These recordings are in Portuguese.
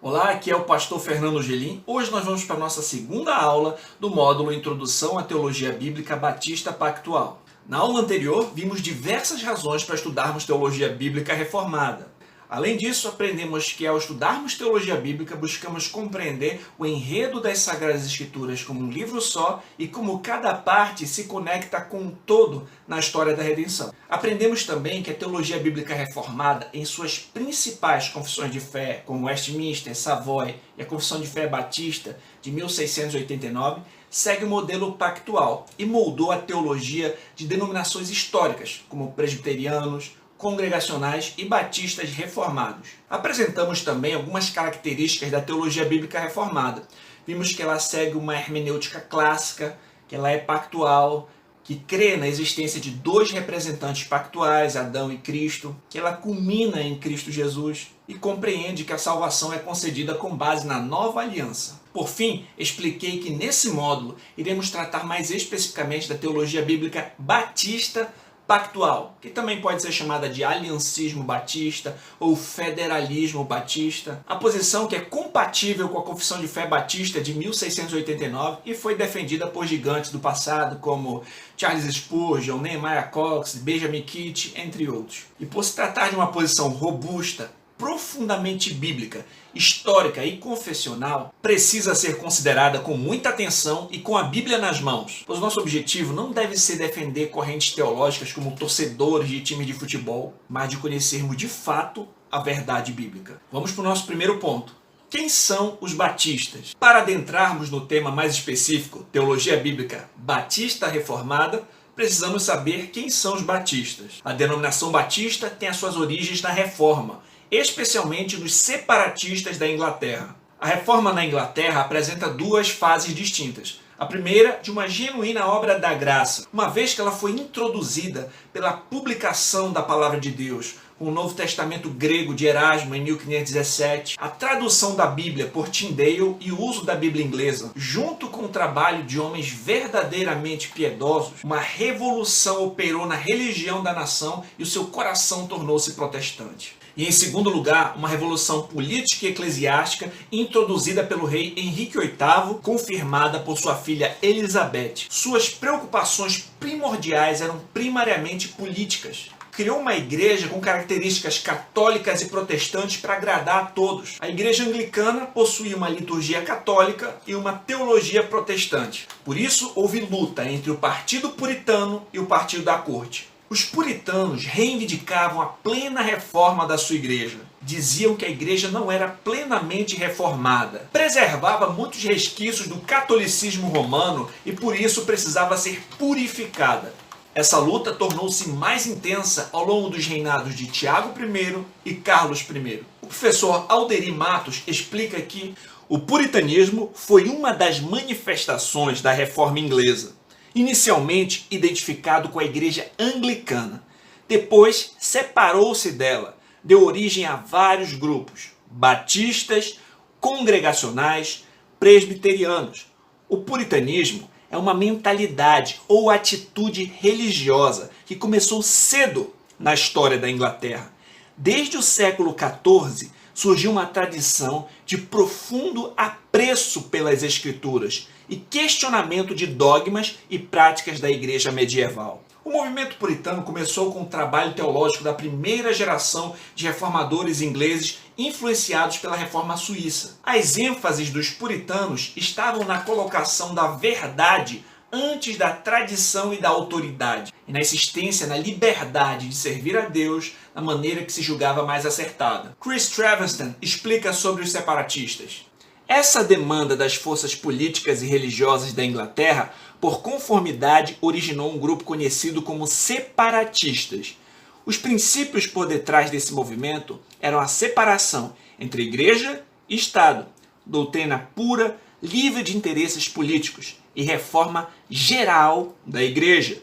Olá, aqui é o pastor Fernando Gelim. Hoje nós vamos para a nossa segunda aula do módulo Introdução à Teologia Bíblica Batista Pactual. Na aula anterior, vimos diversas razões para estudarmos teologia bíblica reformada. Além disso, aprendemos que ao estudarmos teologia bíblica, buscamos compreender o enredo das Sagradas Escrituras como um livro só e como cada parte se conecta com um todo na história da redenção. Aprendemos também que a teologia bíblica reformada, em suas principais confissões de fé, como Westminster, Savoy e a Confissão de Fé Batista de 1689, segue o modelo pactual e moldou a teologia de denominações históricas, como presbiterianos, congregacionais e batistas reformados. Apresentamos também algumas características da teologia bíblica reformada. Vimos que ela segue uma hermenêutica clássica, que ela é pactual, que crê na existência de dois representantes pactuais, Adão e Cristo, que ela culmina em Cristo Jesus e compreende que a salvação é concedida com base na nova aliança. Por fim, expliquei que nesse módulo iremos tratar mais especificamente da teologia bíblica batista pactual, que também pode ser chamada de aliancismo batista ou federalismo batista, a posição que é compatível com a Confissão de Fé Batista de 1689 e foi defendida por gigantes do passado como Charles Spurgeon, Nehemiah Cox, Benjamin Kitt, entre outros. E por se tratar de uma posição robusta, profundamente bíblica, histórica e confessional, precisa ser considerada com muita atenção e com a Bíblia nas mãos. Pois nosso objetivo não deve ser defender correntes teológicas como torcedores de times de futebol, mas de conhecermos de fato a verdade bíblica. Vamos para o nosso primeiro ponto. Quem são os batistas? Para adentrarmos no tema mais específico, teologia bíblica batista reformada, precisamos saber quem são os batistas. A denominação batista tem as suas origens na Reforma, especialmente nos separatistas da Inglaterra. A Reforma na Inglaterra apresenta duas fases distintas. A primeira, de uma genuína obra da graça, uma vez que ela foi introduzida pela publicação da Palavra de Deus, com o Novo Testamento grego de Erasmo em 1517, a tradução da Bíblia por Tyndale e o uso da Bíblia inglesa, junto com o trabalho de homens verdadeiramente piedosos, uma revolução operou na religião da nação e o seu coração tornou-se protestante. E em segundo lugar, uma revolução política e eclesiástica introduzida pelo rei Henrique VIII, confirmada por sua filha Elizabeth. Suas preocupações primordiais eram primariamente políticas. Criou uma igreja com características católicas e protestantes para agradar a todos. A igreja anglicana possuía uma liturgia católica e uma teologia protestante. Por isso, houve luta entre o partido puritano e o partido da corte. Os puritanos reivindicavam a plena reforma da sua igreja. Diziam que a igreja não era plenamente reformada. Preservava muitos resquícios do catolicismo romano e por isso precisava ser purificada. Essa luta tornou-se mais intensa ao longo dos reinados de Tiago I e Carlos I. O professor Alderi Matos explica que o puritanismo foi uma das manifestações da reforma inglesa. Inicialmente identificado com a igreja anglicana. Depois separou-se dela, deu origem a vários grupos, batistas, congregacionais, presbiterianos. O puritanismo é uma mentalidade ou atitude religiosa que começou cedo na história da Inglaterra. Desde o século XIV surgiu uma tradição de profundo apreço pelas Escrituras e questionamento de dogmas e práticas da igreja medieval. O movimento puritano começou com o trabalho teológico da primeira geração de reformadores ingleses influenciados pela reforma suíça. As ênfases dos puritanos estavam na colocação da verdade antes da tradição e da autoridade, e na insistência na liberdade de servir a Deus da maneira que se julgava mais acertada. Chris Trevistan explica sobre os separatistas. Essa demanda das forças políticas e religiosas da Inglaterra, por conformidade, originou um grupo conhecido como separatistas. Os princípios por detrás desse movimento eram a separação entre igreja e Estado, doutrina pura, livre de interesses políticos e reforma geral da igreja.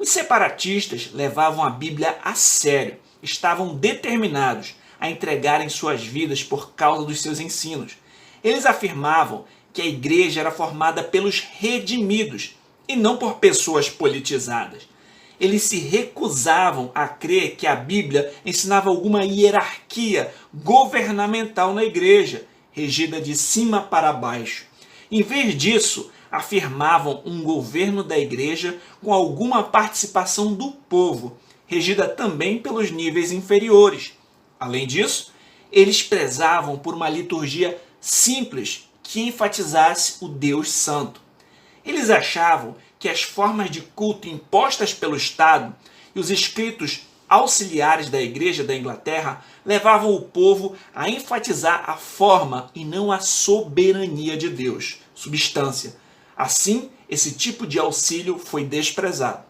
Os separatistas levavam a Bíblia a sério, estavam determinados a entregarem suas vidas por causa dos seus ensinos. Eles afirmavam que a igreja era formada pelos redimidos e não por pessoas politizadas. Eles se recusavam a crer que a Bíblia ensinava alguma hierarquia governamental na igreja. regida de cima para baixo. Em vez disso, afirmavam um governo da igreja com alguma participação do povo, regida também pelos níveis inferiores. Além disso, eles prezavam por uma liturgia simples que enfatizasse o Deus Santo. Eles achavam que as formas de culto impostas pelo Estado e os escritos auxiliares da Igreja da Inglaterra levavam o povo a enfatizar a forma e não a soberania de Deus, substância. Assim, esse tipo de auxílio foi desprezado.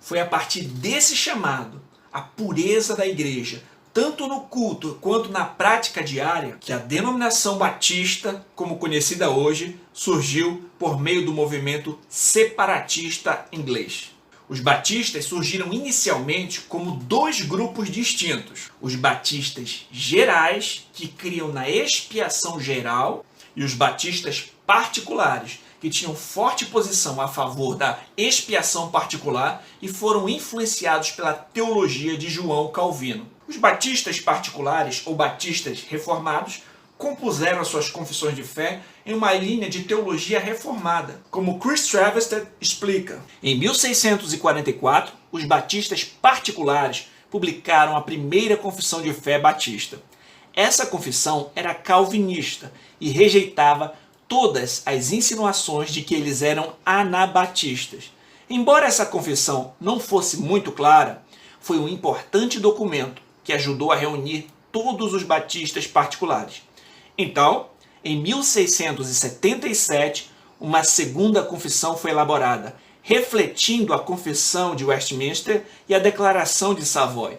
Foi a partir desse chamado, a pureza da Igreja, tanto no culto quanto na prática diária, que a denominação batista, como conhecida hoje, surgiu por meio do movimento separatista inglês. Os batistas surgiram inicialmente como dois grupos distintos. Os batistas gerais, que criam na expiação geral, e os batistas particulares, que tinham forte posição a favor da expiação particular e foram influenciados pela teologia de João Calvino. Os batistas particulares, ou batistas reformados, compuseram as suas confissões de fé em uma linha de teologia reformada, como Chris Travested explica. Em 1644, os batistas particulares publicaram a primeira confissão de fé batista. Essa confissão era calvinista e rejeitava todas as insinuações de que eles eram anabatistas. Embora essa confissão não fosse muito clara, foi um importante documento que ajudou a reunir todos os batistas particulares. Então, em 1677, uma segunda confissão foi elaborada, refletindo a Confissão de Westminster e a Declaração de Savoy.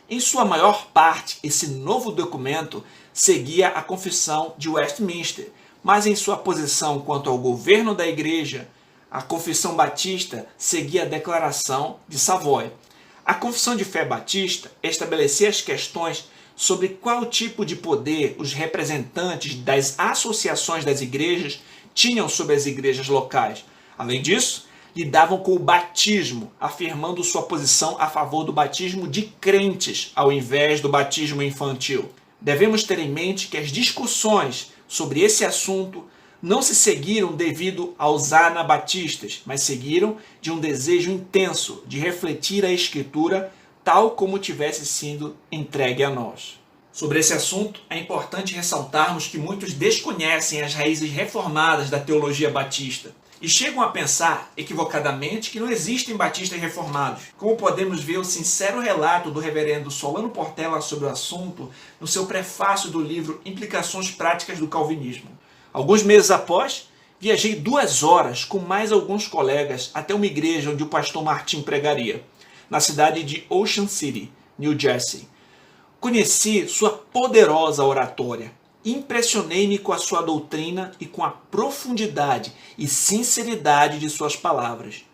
Em sua maior parte, esse novo documento seguia a Confissão de Westminster, mas em sua posição quanto ao governo da Igreja, a Confissão Batista seguia a Declaração de Savoy. A Confissão de Fé Batista estabelecia as questões sobre qual tipo de poder os representantes das associações das igrejas tinham sobre as igrejas locais. Além disso, lidavam com o batismo, afirmando sua posição a favor do batismo de crentes, ao invés do batismo infantil. Devemos ter em mente que as discussões sobre esse assunto não se seguiram devido aos anabatistas, mas seguiram de um desejo intenso de refletir a Escritura tal como tivesse sido entregue a nós. Sobre esse assunto, é importante ressaltarmos que muitos desconhecem as raízes reformadas da teologia batista e chegam a pensar, equivocadamente, que não existem batistas reformados. Como podemos ver o sincero relato do reverendo Solano Portela sobre o assunto no seu prefácio do livro Implicações Práticas do Calvinismo. Alguns meses após, viajei 2 horas com mais alguns colegas até uma igreja onde o pastor Martim pregaria, na cidade de Ocean City, New Jersey. Conheci sua poderosa oratória. Impressionei-me com a sua doutrina e com a profundidade e sinceridade de suas palavras.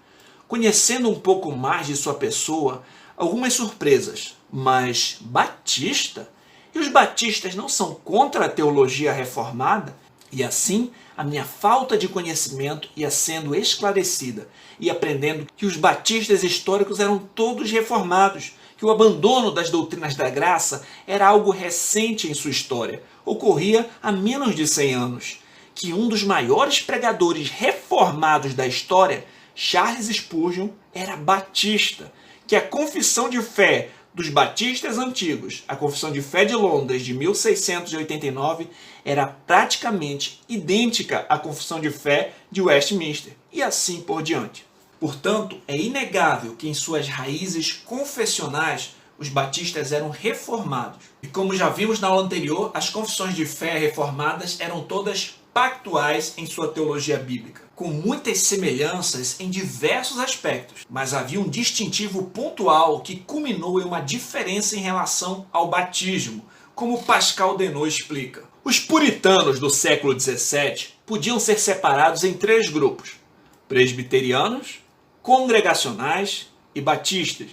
Conhecendo um pouco mais de sua pessoa, algumas surpresas. Mas batista? E os batistas não são contra a teologia reformada? E assim, a minha falta de conhecimento ia sendo esclarecida e aprendendo que os batistas históricos eram todos reformados, que o abandono das doutrinas da graça era algo recente em sua história, ocorria há menos de 100 anos, que um dos maiores pregadores reformados da história, Charles Spurgeon, era batista, que a confissão de fé dos batistas antigos, a Confissão de Fé de Londres de 1689, era praticamente idêntica à Confissão de Fé de Westminster, e assim por diante. Portanto, é inegável que em suas raízes confessionais os batistas eram reformados. E como já vimos na aula anterior, as confissões de fé reformadas eram todas pactuais em sua teologia bíblica, com muitas semelhanças em diversos aspectos, mas havia um distintivo pontual que culminou em uma diferença em relação ao batismo, como Pascal Denot explica. Os puritanos do século XVII podiam ser separados em 3 grupos: presbiterianos, congregacionais e batistas.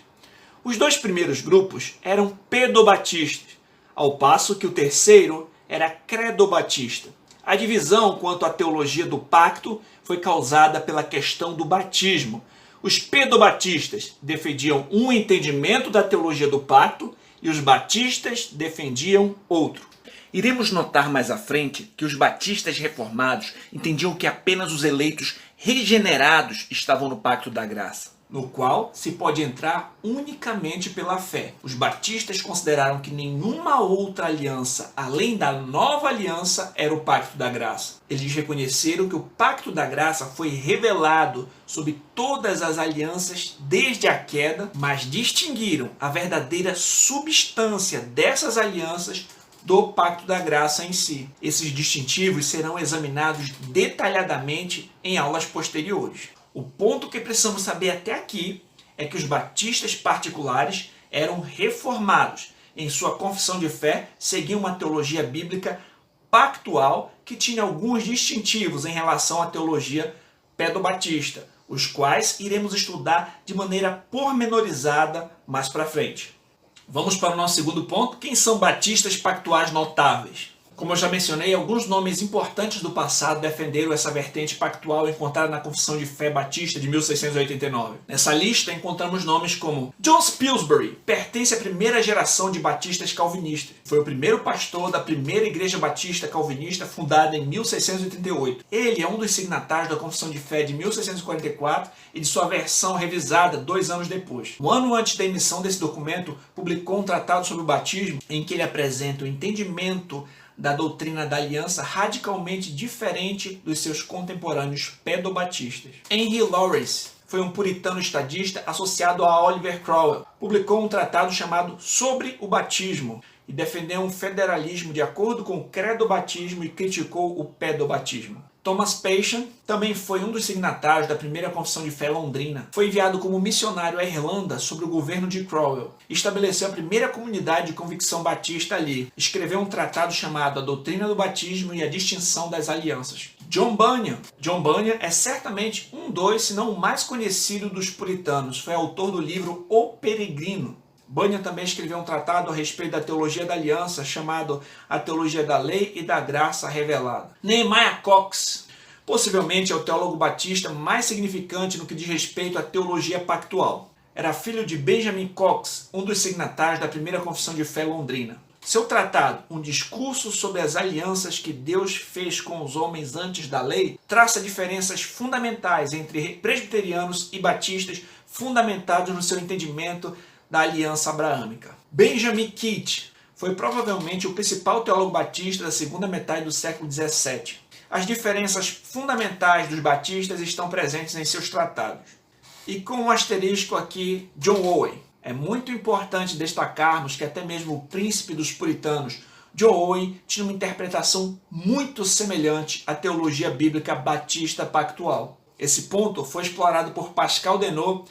Os 2 primeiros grupos eram pedobatistas, ao passo que o terceiro era credobatista. A divisão quanto à teologia do pacto foi causada pela questão do batismo. Os pedobatistas defendiam um entendimento da teologia do pacto e os batistas defendiam outro. Iremos notar mais à frente que os batistas reformados entendiam que apenas os eleitos regenerados estavam no pacto da graça, no qual se pode entrar unicamente pela fé. Os batistas consideraram que nenhuma outra aliança, além da nova aliança, era o pacto da graça. Eles reconheceram que o pacto da graça foi revelado sobre todas as alianças desde a queda, mas distinguiram a verdadeira substância dessas alianças do pacto da graça em si. Esses distintivos serão examinados detalhadamente em aulas posteriores. O ponto que precisamos saber até aqui é que os batistas particulares eram reformados. Em sua confissão de fé, seguiam uma teologia bíblica pactual que tinha alguns distintivos em relação à teologia pedobatista, os quais iremos estudar de maneira pormenorizada mais para frente. Vamos para o nosso segundo ponto. Quem são batistas pactuais notáveis? Como eu já mencionei, alguns nomes importantes do passado defenderam essa vertente pactual encontrada na Confissão de Fé Batista de 1689. Nessa lista encontramos nomes como John Spilsbury, pertence à primeira geração de batistas calvinistas. Foi o primeiro pastor da primeira igreja batista calvinista fundada em 1688. Ele é um dos signatários da Confissão de Fé de 1644 e de sua versão revisada 2 anos depois. Um ano antes da emissão desse documento, publicou um tratado sobre o batismo em que ele apresenta o entendimento da doutrina da aliança radicalmente diferente dos seus contemporâneos pedobatistas. Henry Lawrence foi um puritano estadista associado a Oliver Cromwell. Publicou um tratado chamado Sobre o Batismo e defendeu um federalismo de acordo com o credobatismo e criticou o pedobatismo. Thomas Pynchon também foi um dos signatários da primeira Confissão de Fé londrina. Foi enviado como missionário à Irlanda sob o governo de Cromwell. Estabeleceu a primeira comunidade de convicção batista ali. Escreveu um tratado chamado A Doutrina do Batismo e a Distinção das Alianças. John Bunyan é certamente um dos, se não o mais conhecido dos puritanos. Foi autor do livro O Peregrino. Bunyan também escreveu um tratado a respeito da teologia da aliança, chamado A Teologia da Lei e da Graça Revelada. Nehemiah Cox, possivelmente é o teólogo batista mais significante no que diz respeito à teologia pactual. Era filho de Benjamin Cox, um dos signatários da primeira Confissão de Fé londrina. Seu tratado, Um Discurso sobre as Alianças que Deus fez com os homens antes da lei, traça diferenças fundamentais entre presbiterianos e batistas, fundamentados no seu entendimento da aliança abraâmica. Benjamin Keach foi provavelmente o principal teólogo batista da segunda metade do século XVII. As diferenças fundamentais dos batistas estão presentes em seus tratados. E com um asterisco aqui, John Owen. É muito importante destacarmos que até mesmo o príncipe dos puritanos, John Owen, tinha uma interpretação muito semelhante à teologia bíblica batista pactual. Esse ponto foi explorado por Pascal Denot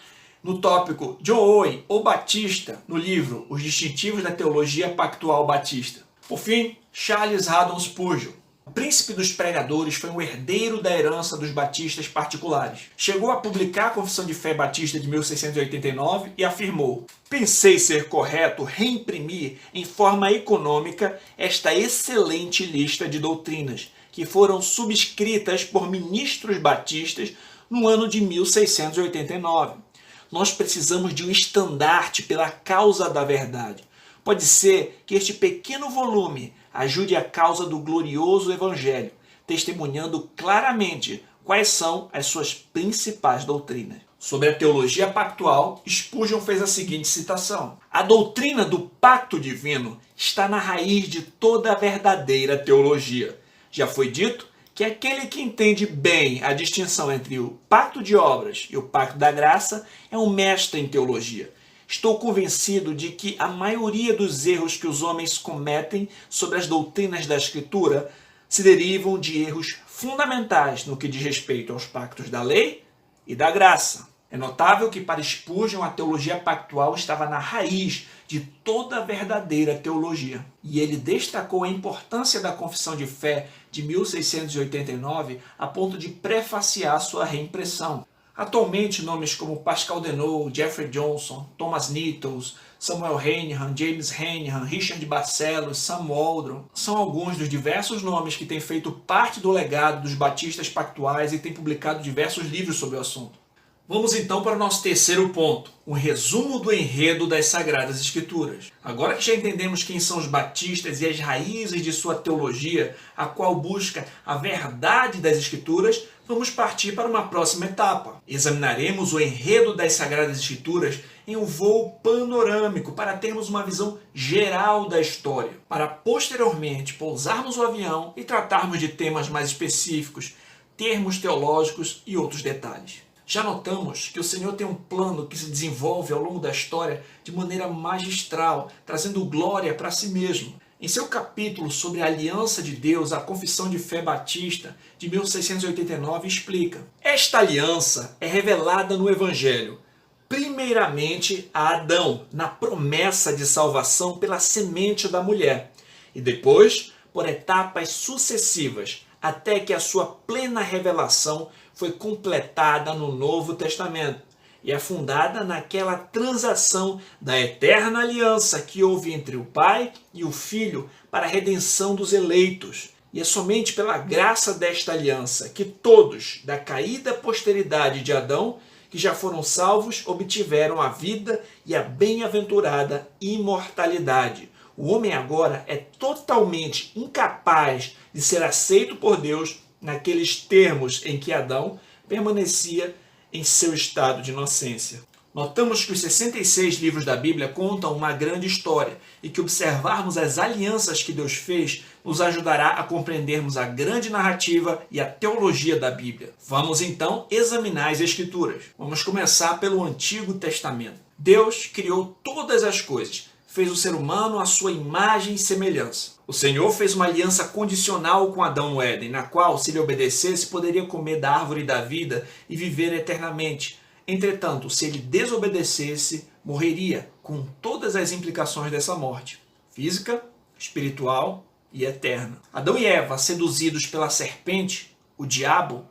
no tópico John Owen, o Batista, no livro Os Distintivos da Teologia Pactual Batista. Por fim, Charles Haddon Spurgeon. O príncipe dos pregadores foi um herdeiro da herança dos batistas particulares. Chegou a publicar a Confissão de Fé Batista de 1689 e afirmou: pensei ser correto reimprimir em forma econômica esta excelente lista de doutrinas, que foram subscritas por ministros batistas no ano de 1689. Nós precisamos de um estandarte pela causa da verdade. Pode ser que este pequeno volume ajude a causa do glorioso Evangelho, testemunhando claramente quais são as suas principais doutrinas. Sobre a teologia pactual, Spurgeon fez a seguinte citação: a doutrina do pacto divino está na raiz de toda a verdadeira teologia. Já foi dito que aquele que entende bem a distinção entre o pacto de obras e o pacto da graça é um mestre em teologia. Estou convencido de que a maioria dos erros que os homens cometem sobre as doutrinas da Escritura se derivam de erros fundamentais no que diz respeito aos pactos da lei e da graça. É notável que para Spurgeon a teologia pactual estava na raiz de toda a verdadeira teologia. E ele destacou a importância da Confissão de Fé de 1689 a ponto de prefaciar sua reimpressão. Atualmente, nomes como Pascal Denot, Jeffrey Johnson, Thomas Nettles, Samuel Henihan, James Henihan, Richard Barcellos, Sam Waldron são alguns dos diversos nomes que têm feito parte do legado dos batistas pactuais e têm publicado diversos livros sobre o assunto. Vamos então para o nosso terceiro ponto, um resumo do enredo das Sagradas Escrituras. Agora que já entendemos quem são os batistas e as raízes de sua teologia, a qual busca a verdade das Escrituras, vamos partir para uma próxima etapa. Examinaremos o enredo das Sagradas Escrituras em um voo panorâmico para termos uma visão geral da história, para posteriormente pousarmos o avião e tratarmos de temas mais específicos, termos teológicos e outros detalhes. Já notamos que o Senhor tem um plano que se desenvolve ao longo da história de maneira magistral, trazendo glória para si mesmo. Em seu capítulo sobre a aliança de Deus, a Confissão de Fé Batista, de 1689, explica: esta aliança é revelada no Evangelho, primeiramente a Adão, na promessa de salvação pela semente da mulher, e depois por etapas sucessivas, até que a sua plena revelação foi completada no Novo Testamento e é fundada naquela transação da eterna aliança que houve entre o Pai e o Filho para a redenção dos eleitos. E é somente pela graça desta aliança que todos, da caída posteridade de Adão, que já foram salvos, obtiveram a vida e a bem-aventurada imortalidade. O homem agora é totalmente incapaz de ser aceito por Deus naqueles termos em que Adão permanecia em seu estado de inocência. Notamos que os 66 livros da Bíblia contam uma grande história e que observarmos as alianças que Deus fez nos ajudará a compreendermos a grande narrativa e a teologia da Bíblia. Vamos então examinar as Escrituras. Vamos começar pelo Antigo Testamento. Deus criou todas as coisas, fez o ser humano à sua imagem e semelhança. O Senhor fez uma aliança condicional com Adão no Éden, na qual, se ele obedecesse, poderia comer da árvore da vida e viver eternamente. Entretanto, se ele desobedecesse, morreria, com todas as implicações dessa morte, física, espiritual e eterna. Adão e Eva, seduzidos pela serpente, o diabo,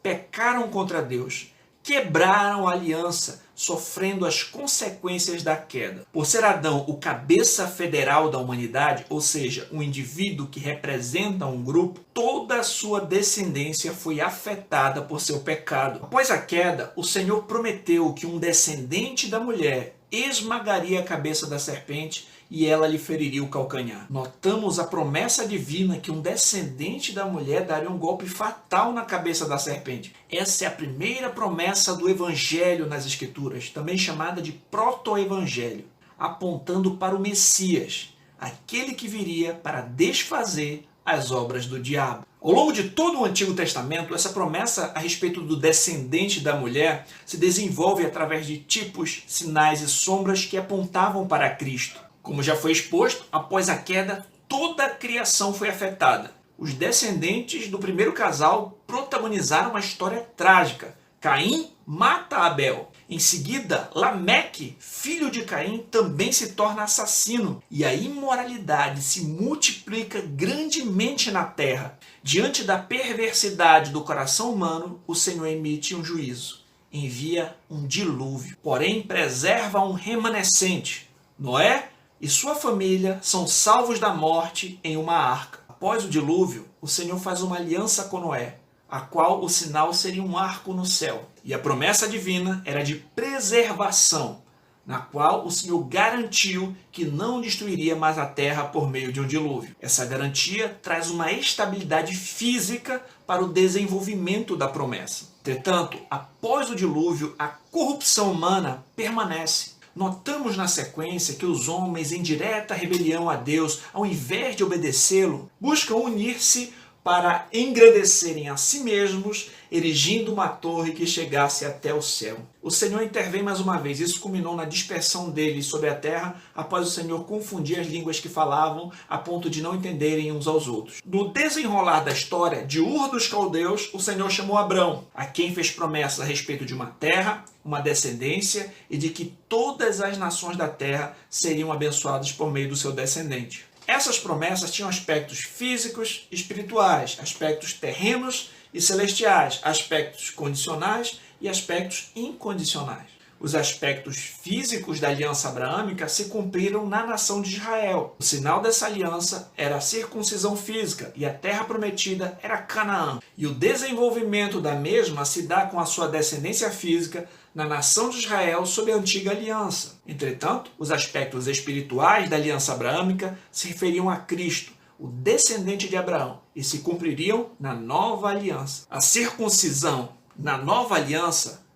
pecaram contra Deus, quebraram a aliança, sofrendo as consequências da queda. Por ser Adão o cabeça federal da humanidade, ou seja, um indivíduo que representa um grupo, toda a sua descendência foi afetada por seu pecado. Após a queda, o Senhor prometeu que um descendente da mulher esmagaria a cabeça da serpente e ela lhe feriria o calcanhar. Notamos a promessa divina que um descendente da mulher daria um golpe fatal na cabeça da serpente. Essa é a primeira promessa do Evangelho nas Escrituras, também chamada de proto-evangelho, apontando para o Messias, aquele que viria para desfazer as obras do diabo. Ao longo de todo o Antigo Testamento, essa promessa a respeito do descendente da mulher se desenvolve através de tipos, sinais e sombras que apontavam para Cristo. Como já foi exposto, após a queda, toda a criação foi afetada. Os descendentes do primeiro casal protagonizaram uma história trágica. Caim mata Abel. Em seguida, Lameque, filho de Caim, também se torna assassino. E a imoralidade se multiplica grandemente na terra. Diante da perversidade do coração humano, o Senhor emite um juízo. Envia um dilúvio. Porém, preserva um remanescente. Noé e sua família são salvos da morte em uma arca. Após o dilúvio, o Senhor faz uma aliança com Noé, a qual o sinal seria um arco no céu. E a promessa divina era de preservação, na qual o Senhor garantiu que não destruiria mais a terra por meio de um dilúvio. Essa garantia traz uma estabilidade física para o desenvolvimento da promessa. Entretanto, após o dilúvio, a corrupção humana permanece. Notamos na sequência que os homens, em direta rebelião a Deus, ao invés de obedecê-lo, buscam unir-se para engrandecerem a si mesmos, erigindo uma torre que chegasse até o céu. O Senhor intervém mais uma vez. Isso culminou na dispersão deles sobre a terra, após o Senhor confundir as línguas que falavam, a ponto de não entenderem uns aos outros. No desenrolar da história, de Ur dos Caldeus, o Senhor chamou Abrão, a quem fez promessas a respeito de uma terra, uma descendência, e de que todas as nações da terra seriam abençoadas por meio do seu descendente. Essas promessas tinham aspectos físicos e espirituais, aspectos terrenos e celestiais, aspectos condicionais e aspectos incondicionais. Os aspectos físicos da aliança abraâmica se cumpriram na nação de Israel. O sinal dessa aliança era a circuncisão física e a terra prometida era Canaã. E o desenvolvimento da mesma se dá com a sua descendência física na nação de Israel sob a antiga aliança. Entretanto, os aspectos espirituais da aliança abraâmica se referiam a Cristo, o descendente de Abraão, e se cumpririam na nova aliança. A circuncisão na nova aliança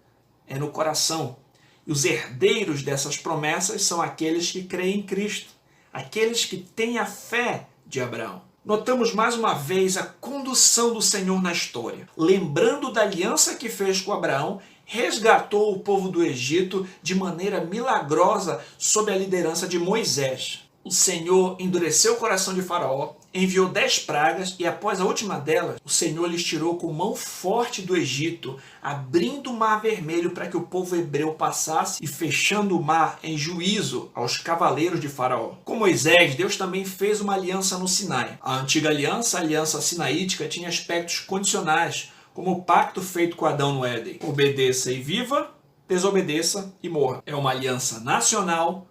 é no coração. E os herdeiros dessas promessas são aqueles que creem em Cristo, aqueles que têm a fé de Abraão. Notamos mais uma vez a condução do Senhor na história. Lembrando da aliança que fez com Abraão, resgatou o povo do Egito de maneira milagrosa sob a liderança de Moisés. O Senhor endureceu o coração de Faraó, enviou 10 pragas e após a última delas, o Senhor lhes tirou com mão forte do Egito, abrindo o mar vermelho para que o povo hebreu passasse e fechando o mar em juízo aos cavaleiros de Faraó. Com Moisés, Deus também fez uma aliança no Sinai. A antiga aliança, a aliança sinaítica, tinha aspectos condicionais, como o pacto feito com Adão no Éden. Obedeça e viva, desobedeça e morra. É uma aliança nacional,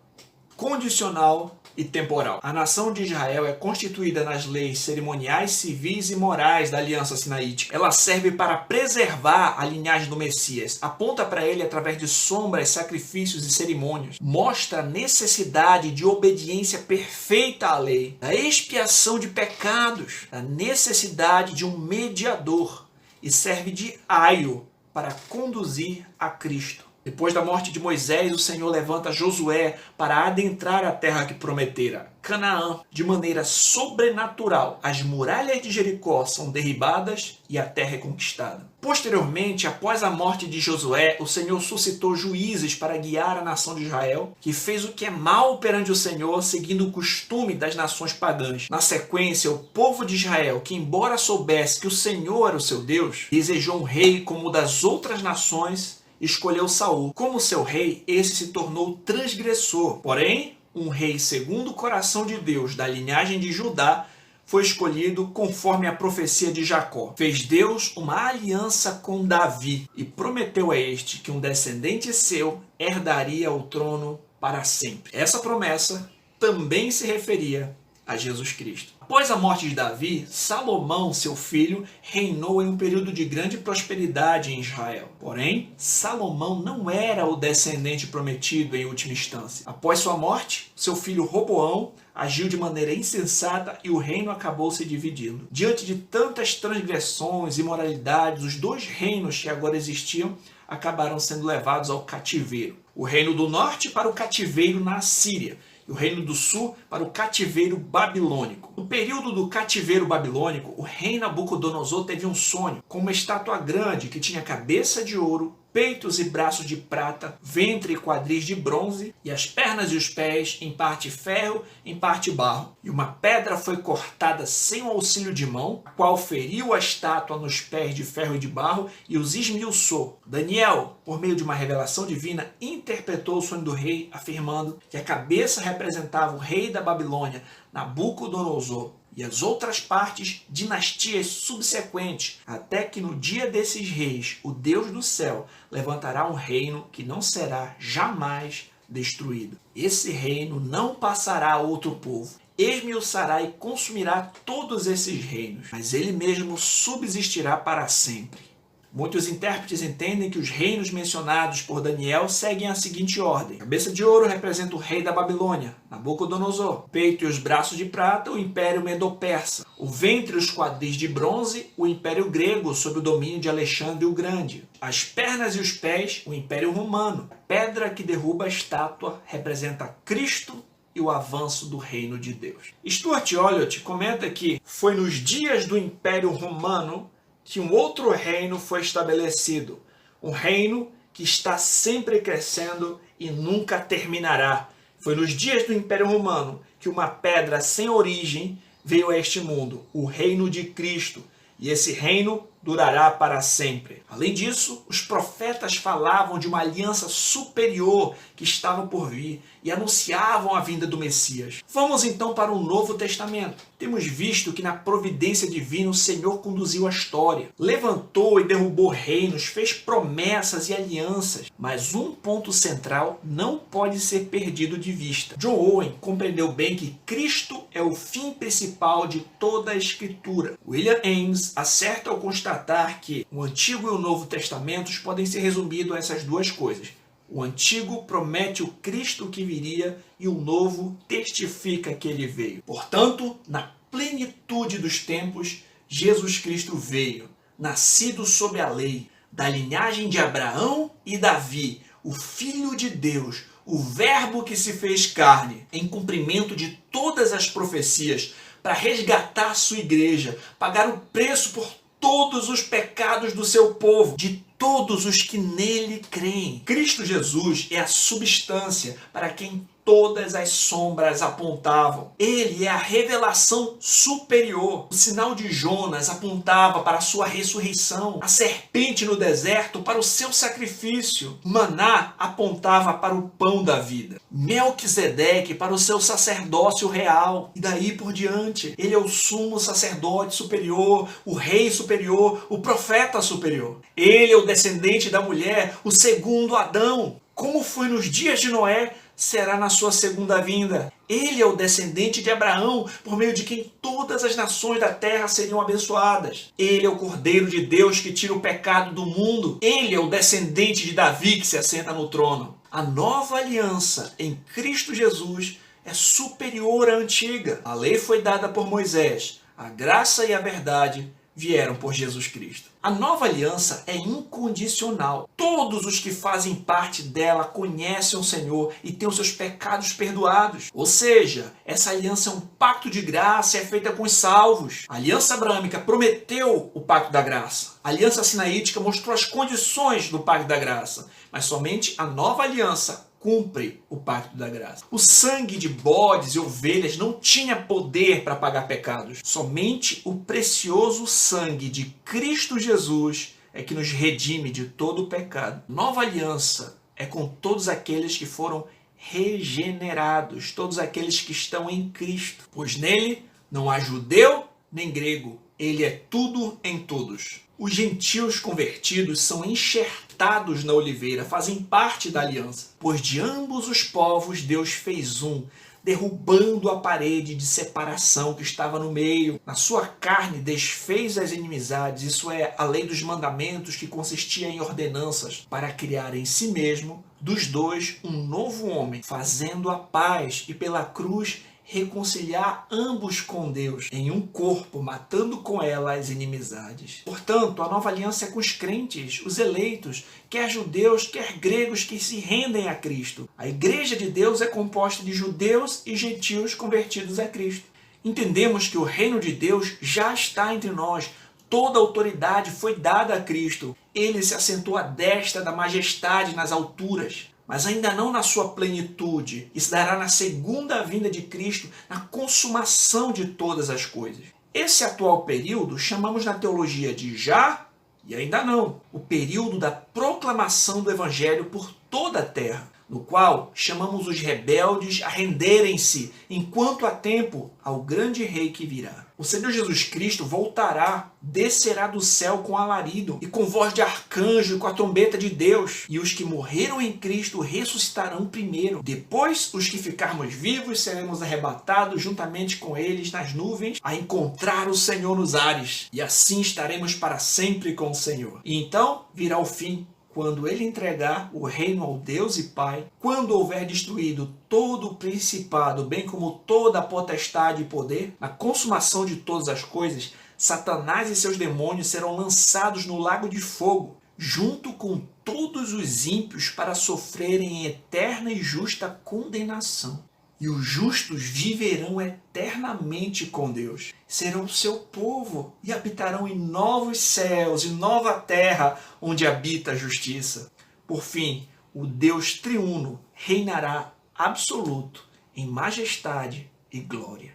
condicional e temporal. A nação de Israel é constituída nas leis cerimoniais, civis e morais da aliança sinaítica. Ela serve para preservar a linhagem do Messias, aponta para ele através de sombras, sacrifícios e cerimônias, mostra a necessidade de obediência perfeita à lei, da expiação de pecados, a necessidade de um mediador e serve de aio para conduzir a Cristo. Depois da morte de Moisés, o Senhor levanta Josué para adentrar a terra que prometera, Canaã. De maneira sobrenatural, as muralhas de Jericó são derribadas e a terra é conquistada. Posteriormente, após a morte de Josué, o Senhor suscitou juízes para guiar a nação de Israel, que fez o que é mal perante o Senhor, seguindo o costume das nações pagãs. Na sequência, o povo de Israel, que embora soubesse que o Senhor era o seu Deus, desejou um rei como o das outras nações, escolheu Saul. Como seu rei, esse se tornou transgressor. Porém, um rei segundo o coração de Deus, da linhagem de Judá, foi escolhido conforme a profecia de Jacó. Fez Deus uma aliança com Davi e prometeu a este que um descendente seu herdaria o trono para sempre. Essa promessa também se referia a Jesus Cristo. Após a morte de Davi, Salomão, seu filho, reinou em um período de grande prosperidade em Israel. Porém, Salomão não era o descendente prometido em última instância. Após sua morte, seu filho Roboão agiu de maneira insensata e o reino acabou se dividindo. Diante de tantas transgressões e imoralidades, os 2 reinos que agora existiam acabaram sendo levados ao cativeiro. O reino do norte para o cativeiro na Assíria, e o reino do sul para o cativeiro babilônico. No período do cativeiro babilônico, o rei Nabucodonosor teve um sonho com uma estátua grande que tinha cabeça de ouro, peitos e braços de prata, ventre e quadris de bronze, e as pernas e os pés em parte ferro, em parte barro. E uma pedra foi cortada sem o auxílio de mão, a qual feriu a estátua nos pés de ferro e de barro e os esmiuçou. Daniel, por meio de uma revelação divina, interpretou o sonho do rei, afirmando que a cabeça representava o rei da Babilônia, Nabucodonosor, e as outras partes, dinastias subsequentes, até que no dia desses reis, o Deus do céu levantará um reino que não será jamais destruído. Esse reino não passará a outro povo, esmiuçará e consumirá todos esses reinos, mas ele mesmo subsistirá para sempre. Muitos intérpretes entendem que os reinos mencionados por Daniel seguem a seguinte ordem. A cabeça de ouro representa o rei da Babilônia, Nabucodonosor. O peito e os braços de prata, o Império Medo-Persa. O ventre e os quadris de bronze, o Império Grego, sob o domínio de Alexandre o Grande. As pernas e os pés, o Império Romano. A pedra que derruba a estátua representa Cristo e o avanço do reino de Deus. Stuart Olyott comenta que foi nos dias do Império Romano que um outro reino foi estabelecido, um reino que está sempre crescendo e nunca terminará. Foi nos dias do Império Romano que uma pedra sem origem veio a este mundo, o reino de Cristo, e esse reino durará para sempre. Além disso, os profetas falavam de uma aliança superior que estava por vir e anunciavam a vinda do Messias. Vamos então para o Novo Testamento. Temos visto que na providência divina o Senhor conduziu a história, levantou e derrubou reinos, fez promessas e alianças, mas um ponto central não pode ser perdido de vista. John Owen compreendeu bem que Cristo é o fim principal de toda a Escritura. William Ames acerta ao constatar que o Antigo e o Novo Testamentos podem ser resumidos a essas duas coisas. O Antigo promete o Cristo que viria e o Novo testifica que ele veio. Portanto, na plenitude dos tempos, Jesus Cristo veio, nascido sob a lei, da linhagem de Abraão e Davi, o Filho de Deus, o Verbo que se fez carne, em cumprimento de todas as profecias, para resgatar sua igreja, pagar o preço por todos os pecados do seu povo, de todos os que nele creem. Cristo Jesus é a substância para quem todas as sombras apontavam. Ele é a revelação superior. O sinal de Jonas apontava para a sua ressurreição. A serpente no deserto para o seu sacrifício. Maná apontava para o pão da vida. Melquisedeque para o seu sacerdócio real. E daí por diante, ele é o sumo sacerdote superior, o rei superior, o profeta superior. Ele é o descendente da mulher, o segundo Adão. Como foi nos dias de Noé, será na sua segunda vinda. Ele é o descendente de Abraão, por meio de quem todas as nações da terra seriam abençoadas. Ele é o Cordeiro de Deus que tira o pecado do mundo. Ele é o descendente de Davi que se assenta no trono. A nova aliança em Cristo Jesus é superior à antiga. A lei foi dada por Moisés. A graça e a verdade vieram por Jesus Cristo. A nova aliança é incondicional. Todos os que fazem parte dela conhecem o Senhor e têm os seus pecados perdoados. Ou seja, essa aliança é um pacto de graça e é feita com os salvos. A aliança abraâmica prometeu o pacto da graça. A aliança sinaítica mostrou as condições do pacto da graça. Mas somente a nova aliança cumpre o pacto da graça. O sangue de bodes e ovelhas não tinha poder para pagar pecados. Somente o precioso sangue de Cristo Jesus é que nos redime de todo o pecado. Nova aliança é com todos aqueles que foram regenerados, todos aqueles que estão em Cristo. Pois nele não há judeu nem grego, ele é tudo em todos. Os gentios convertidos são enxertados na oliveira, fazem parte da aliança. Pois de ambos os povos Deus fez um, derrubando a parede de separação que estava no meio. Na sua carne desfez as inimizades, isso é, a lei dos mandamentos que consistia em ordenanças, para criar em si mesmo, dos dois, um novo homem, fazendo a paz e pela cruz reconciliar ambos com Deus em um corpo, matando com ela as inimizades. Portanto, a nova aliança é com os crentes, os eleitos, quer judeus, quer gregos que se rendem a Cristo. A igreja de Deus é composta de judeus e gentios convertidos a Cristo. Entendemos que o reino de Deus já está entre nós. Toda a autoridade foi dada a Cristo. Ele se assentou à destra da majestade nas alturas, mas ainda não na sua plenitude. Isso dará na segunda vinda de Cristo, na consumação de todas as coisas. Esse atual período chamamos na teologia de já e ainda não. O período da proclamação do Evangelho por toda a terra, no qual chamamos os rebeldes a renderem-se, enquanto há tempo, ao grande rei que virá. O Senhor Jesus Cristo voltará, descerá do céu com alarido e com voz de arcanjo e com a trombeta de Deus. E os que morreram em Cristo ressuscitarão primeiro. Depois, os que ficarmos vivos seremos arrebatados juntamente com eles nas nuvens a encontrar o Senhor nos ares. E assim estaremos para sempre com o Senhor. E então virá o fim, quando ele entregar o reino ao Deus e Pai, quando houver destruído todo o principado, bem como toda a potestade e poder, na consumação de todas as coisas, Satanás e seus demônios serão lançados no lago de fogo, junto com todos os ímpios, para sofrerem em eterna e justa condenação. E os justos viverão eternamente com Deus. Serão seu povo e habitarão em novos céus e nova terra, onde habita a justiça. Por fim, o Deus triuno reinará absoluto em majestade e glória.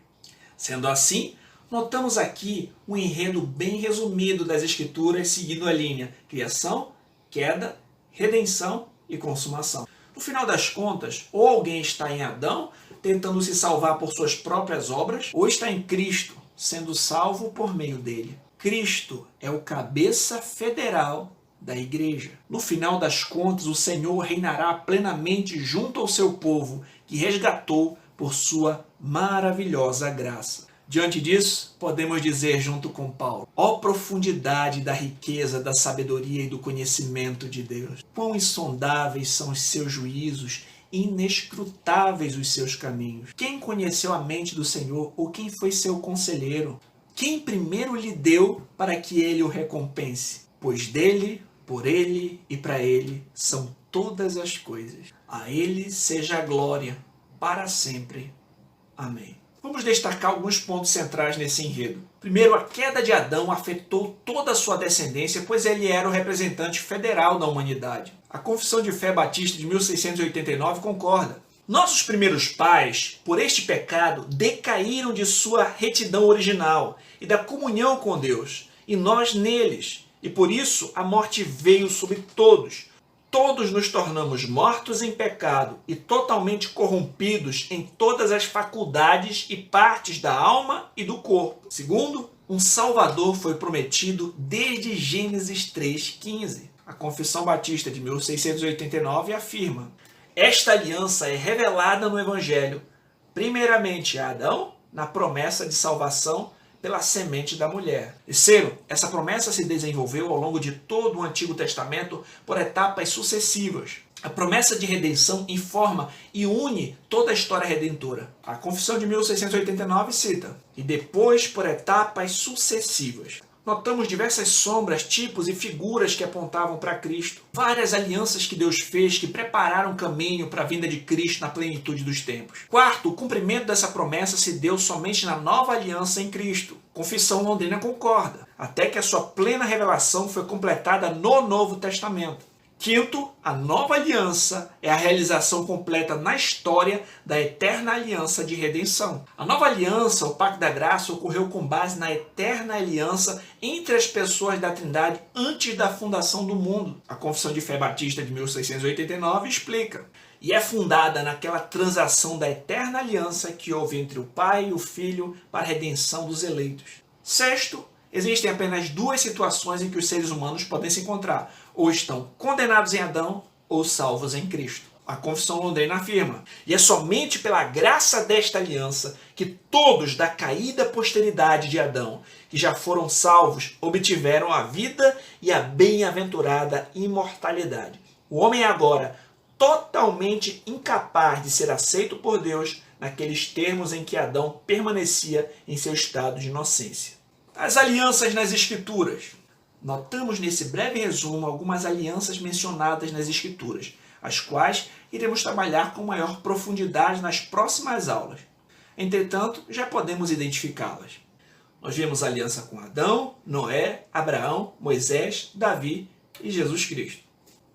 Sendo assim, Notamos aqui um enredo bem resumido das Escrituras seguindo a linha criação, queda, redenção e consumação. No final das contas, ou alguém está em Adão, tentando se salvar por suas próprias obras, ou está em Cristo, sendo salvo por meio dele. Cristo é o cabeça federal da igreja. No final das contas, o Senhor reinará plenamente junto ao seu povo, que resgatou por sua maravilhosa graça. Diante disso, podemos dizer junto com Paulo: ó profundidade da riqueza, da sabedoria e do conhecimento de Deus! Quão insondáveis são os seus juízos, inescrutáveis os seus caminhos! Quem conheceu a mente do Senhor, ou quem foi seu conselheiro? Quem primeiro lhe deu para que ele o recompense? Pois dele, por ele e para ele são todas as coisas. A ele seja a glória para sempre. Amém. Vamos destacar alguns pontos centrais nesse enredo. Primeiro, a queda de Adão afetou toda a sua descendência, pois ele era o representante federal da humanidade. A Confissão de Fé Batista de 1689 concorda. Nossos primeiros pais, por este pecado, decaíram de sua retidão original e da comunhão com Deus, e nós neles. E por isso a morte veio sobre todos. Todos nos tornamos mortos em pecado e totalmente corrompidos em todas as faculdades e partes da alma e do corpo. Segundo, um Salvador foi prometido desde Gênesis 3,15. A Confissão Batista de 1689 afirma: esta aliança é revelada no Evangelho, primeiramente a Adão, na promessa de salvação pela semente da mulher. Terceiro, essa promessa se desenvolveu ao longo de todo o Antigo Testamento por etapas sucessivas. A promessa de redenção informa e une toda a história redentora. A Confissão de 1689 cita: e depois por etapas sucessivas. Notamos diversas sombras, tipos e figuras que apontavam para Cristo. Várias alianças que Deus fez que prepararam o caminho para a vinda de Cristo na plenitude dos tempos. Quarto, o cumprimento dessa promessa se deu somente na nova aliança em Cristo. Confissão Londrina concorda, até que a sua plena revelação foi completada no Novo Testamento. Quinto, a nova aliança é a realização completa na história da eterna aliança de redenção. A nova aliança, o Pacto da Graça, ocorreu com base na eterna aliança entre as pessoas da Trindade antes da fundação do mundo. A Confissão de Fé Batista de 1689 explica: e é fundada naquela transação da eterna aliança que houve entre o Pai e o Filho para a redenção dos eleitos. Sexto, existem apenas duas situações em que os seres humanos podem se encontrar: ou estão condenados em Adão, ou salvos em Cristo. A Confissão Londrina afirma: e é somente pela graça desta aliança que todos da caída posteridade de Adão, que já foram salvos, obtiveram a vida e a bem-aventurada imortalidade. O homem é agora totalmente incapaz de ser aceito por Deus naqueles termos em que Adão permanecia em seu estado de inocência. As alianças nas Escrituras. Notamos nesse breve resumo algumas alianças mencionadas nas Escrituras, as quais iremos trabalhar com maior profundidade nas próximas aulas. Entretanto, já podemos identificá-las. Nós vemos a aliança com Adão, Noé, Abraão, Moisés, Davi e Jesus Cristo.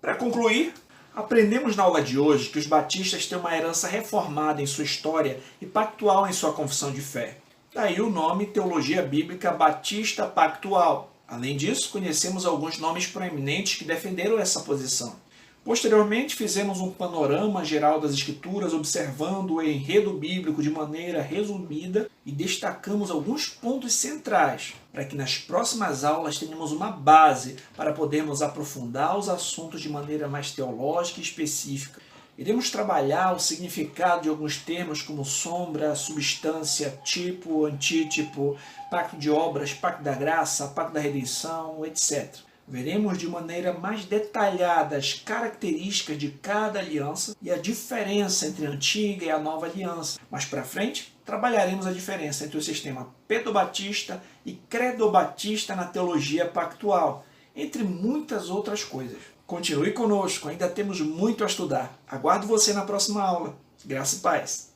Para concluir, aprendemos na aula de hoje que os batistas têm uma herança reformada em sua história e pactual em sua confissão de fé. Daí o nome Teologia Bíblica Batista Pactual. Além disso, conhecemos alguns nomes proeminentes que defenderam essa posição. Posteriormente, fizemos um panorama geral das Escrituras, observando o enredo bíblico de maneira resumida e destacamos alguns pontos centrais, para que nas próximas aulas tenhamos uma base para podermos aprofundar os assuntos de maneira mais teológica e específica. Iremos trabalhar o significado de alguns termos como sombra, substância, tipo, antítipo, pacto de obras, pacto da graça, pacto da redenção, etc. Veremos de maneira mais detalhada as características de cada aliança e a diferença entre a antiga e a nova aliança. Mais para frente, trabalharemos a diferença entre o sistema pedobatista e credobatista na teologia pactual, entre muitas outras coisas. Continue conosco, ainda temos muito a estudar. Aguardo você na próxima aula. Graça e paz.